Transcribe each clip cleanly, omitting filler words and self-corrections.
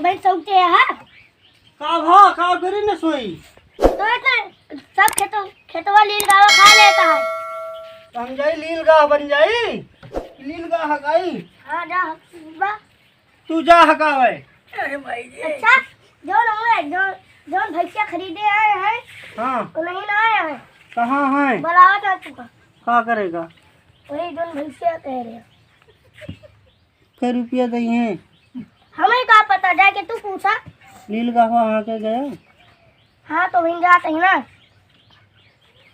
भाई सौते है का करी न सोई तो सब खेतवा लील गावा खा लेता है। हम जाई लील गाह बन जाई लील गाह हकाई। हाँ जा बा। तू जा हकावे। अरे भाई अच्छा जो भैंसिया खरीदे आए हैं हाँ तो नहीं ना आए हैं। कहाँ है? बुलावा था तुमको। का करेगा? वही जो भैंसिया कह रहे हैं। क्या रुपया दई है? हमें क्या पता जाके तू पूछा। लील गाह वहाँ के गए। हाँ तो वहीं जाते हैं ना।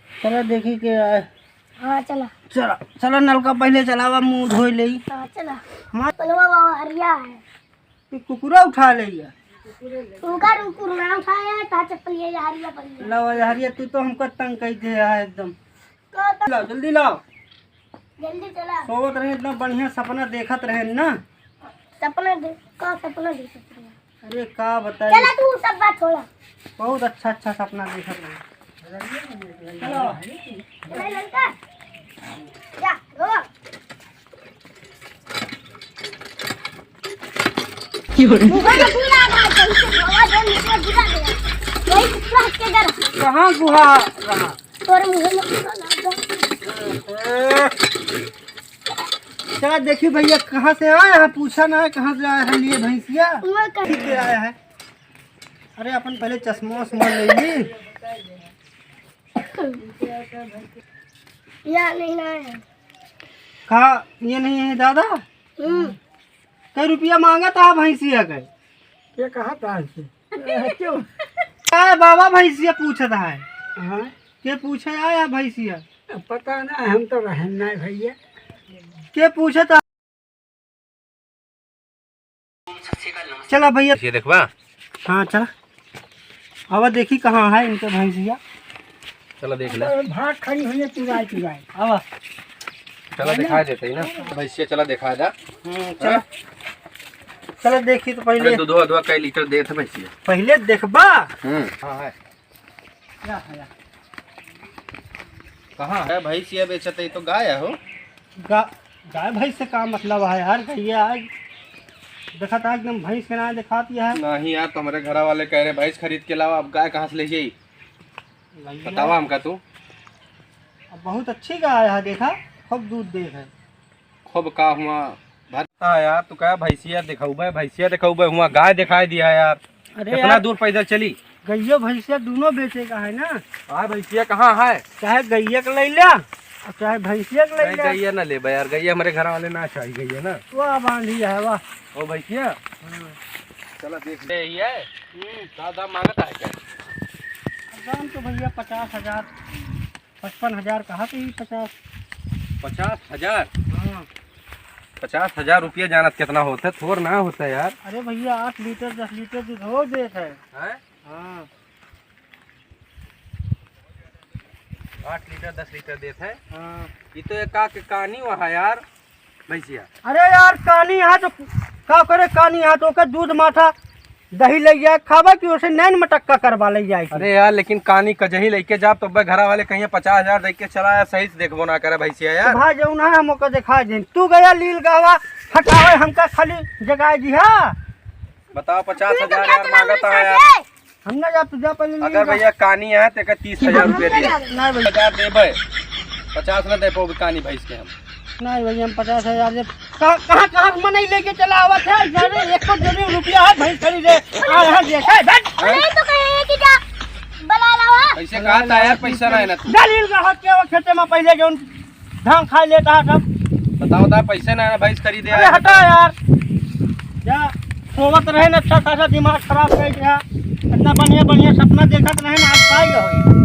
चला देखी के आए। हाँ चला चला चला नलका पहले चलावा मुँह धोई ले। हाँ चला हाँ पलवा बाबा हरिया है कुकुरा उठा ले। उनका रुकुर ना उठाया है ता चप्पल ये हरिया पड़ी है। लाओ हरिया तू तो हमको तंग कही थे एकदम। तो लाओ जल्दी लाओ। जल्दी चला। सोवत रहे इतना बढ़िया सपना देखत रहे ना। सपना देख सकते हैं। अरे का बताई चला तू सब बात छोड़ा। बहुत अच्छा सपना देखत रहे। चला लड़का जा रो। मुझे तो पूरा आधा चलते बाबा जो नीचे गिरा गया वही पूरा हट के डर। कहाँ गुहा रहा? तोरे मुंह में पूरा लग गया। चला देखी भैया कहाँ से आया है? पूछा ना है कहाँ से आया है लिए भैंसिया मैं ठीक से आया है। अरे अपन पहले चश्मा उस्मा ले ली। या नहीं ना है। कहा ये नहीं है दादा? कई रुपया मांगा था भैंसिया का? क्या कहा था इससे? क्यों बाबा भैंसिया पूछता है? हाँ के पूछे आया भैंसिया? पता ना हम तो रहना है भैया। के पूछा था? चला भैया ये देखवा। हाँ चला अब देखी कहाँ है इनके भैंसिया। चलो देख ले। भाग खड़ी हुई है चुराए। अब चलो दिखा देते ही ना भैंसिया। चला दिखा दा। चला चला देखी तो पहले दूधवा कई लीटर दे थे भैंसिया। पहले देखबा। हाँ है। कहाँ है भैंसिया बेचत है? तो गाय है हो। गाय भैंस से का मतलब है यार? भैया आज देखा था एकदम भैंस के ना दिखाती है। नहीं यार तुम्हारे घर वाले कह रहे भैंस खरीद के लाओ। अब गाय कहाँ से ले जाई? बतावा हमका तू। अब बहुत अच्छी गाय है देखा खूब दूध दे है। खूब का हुआ भरता यार। तू क्या भैंसिया दिखाऊबे? भैंसिया दिखाऊबे हुआ गाय दिखाई दिया यार। अरे कितना दूर पैदल चली? गैया भैंसिया दोनों बेचे का है ना। हाँ भैंसिया कहाँ है? चाहे गैया का ले लिया और चाहे भैंसिया का ले नहीं, लिया। गैया ना ले यार। गैया हमारे घर वाले ना चाहिए गैया ना। वाह बांधी है वाह। ओ भैंसिया चला देख ले। ही है क्या दाम मांगता है? क्या दाम तो भैया 50,000 55,000 कहा कि 50। 50,000? हाँ 50,000 रुपया जानत कितना होता है? थोड़ा ना होता है यार। अरे भैया 8 लीटर 10 लीटर दूध हो देत है। हैं? हाँ 8 लीटर 10 लीटर देते है। हाँ। ये तो एक कहानी वहाँ यार भैंसिया। अरे यार कानी यहाँ तो का करे? कानी यहाँ तो का दूध माथा दही ले जाए खावा कि उसे नैन मटक्का करवा ले जाए। अरे यार लेकिन कहानी कजही लेके जा तो घर वाले कहीं 50,000 देख के चला यार। सही से देखबो ना करे भैंसिया यार। भाई जो ना हमको दिखा दे। तू गया लील गावा हटावे हमका खाली जगह जी। हाँ बताओ 50,000 यार मांगता है यार। हम ना जा तुझा पहले अगर भैया कहानी है तो 30,000 रुपया दे। नहीं भैया 10,000 देबे 50 ना दे पाओगे कहानी भैंस के हम। नहीं भैया हम 50,000 दे। कहाँ मन नहीं लेके चला आवत है? एक रुपया है भैंस खरीदे देखा तो कहे कि जा बला लावा। पैसे कहा था यार? पैसा रहे ना तू। लील गाह के खेते में पहले जो धान खा लेता है सब। बताओ था पैसे ना भैंस खरीदे अरे हटा यार जा सोवत रहे ना अच्छा खासा दिमाग खराब कर दिया। इतना बढ़िया सपना देखत रहे ना आज पाई हो।